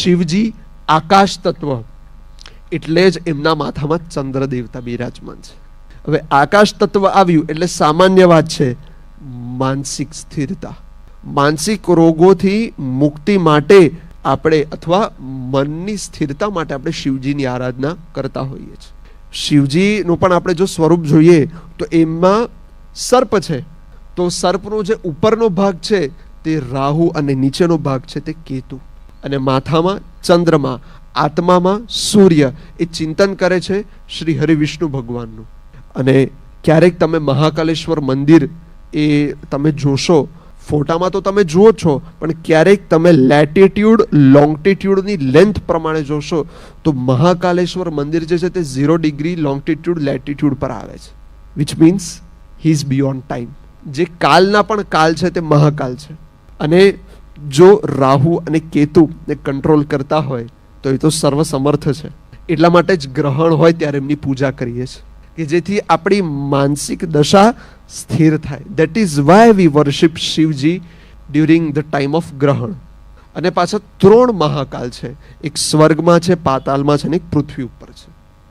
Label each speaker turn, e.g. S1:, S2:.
S1: શિવજી આકાશ તત્વ, એટલે જ એમના માથામાં ચંદ્ર દેવતા બિરાજમાન છે. હવે આકાશ તત્વ આવ્યું એટલે સામાન્ય વાત છે, માનસિક સ્થિરતા. માનસિક રોગોથી મુક્તિ માટે આપણે અથવા મનની સ્થિરતા માટે આપણે શિવજીની આરાધના કરતા હોઈએ છીએ. શિવજીનું પણ આપણે જો સ્વરૂપ જોઈએ તો એમાં સર્પ છે, તો સર્પનો જે ઉપરનો ભાગ છે તે રાહુ અને નીચેનો ભાગ છે તે કેતુ, અને માથામાં ચંદ્રમા, આત્મામાં સૂર્ય. એ ચિંતન કરે છે શ્રી હરિ વિષ્ણુ ભગવાનનું. અને ક્યારેક તમે મહાકાલેશ્વર મંદિર એ તમે જોશો, ફોટામાં તો તમે જુઓ છો, પણ ક્યારેક તમે લેટિટ્યુડ લોંગટિટ્યુડની લેન્થ પ્રમાણે જોશો તો મહાકાલેશ્વર મંદિર જે છે તે 0 ડિગ્રી લોંગટિટ્યુડ લેટિટ્યુડ પર આવે છે, which means he is beyond time. જે કાલના પણ કાલ છે તે મહાકાલ છે. અને જો રાહુ અને કેતુ ને કંટ્રોલ કરતા હોય તો એ તો સર્વસમર્થ છે. એટલા માટે જ ગ્રહણ હોય ત્યારે એમની પૂજા કરીએ છીએ કે જેથી આપણી માનસિક દશા સ્થિર થાય. That is why we worship Shivji during the time of ગ્રહણ. અને પાછા 3 મહાકાલ છે, એક સ્વર્ગમાં છે, પાતાલમાં છે અને એક પૃથ્વી ઉપર છે.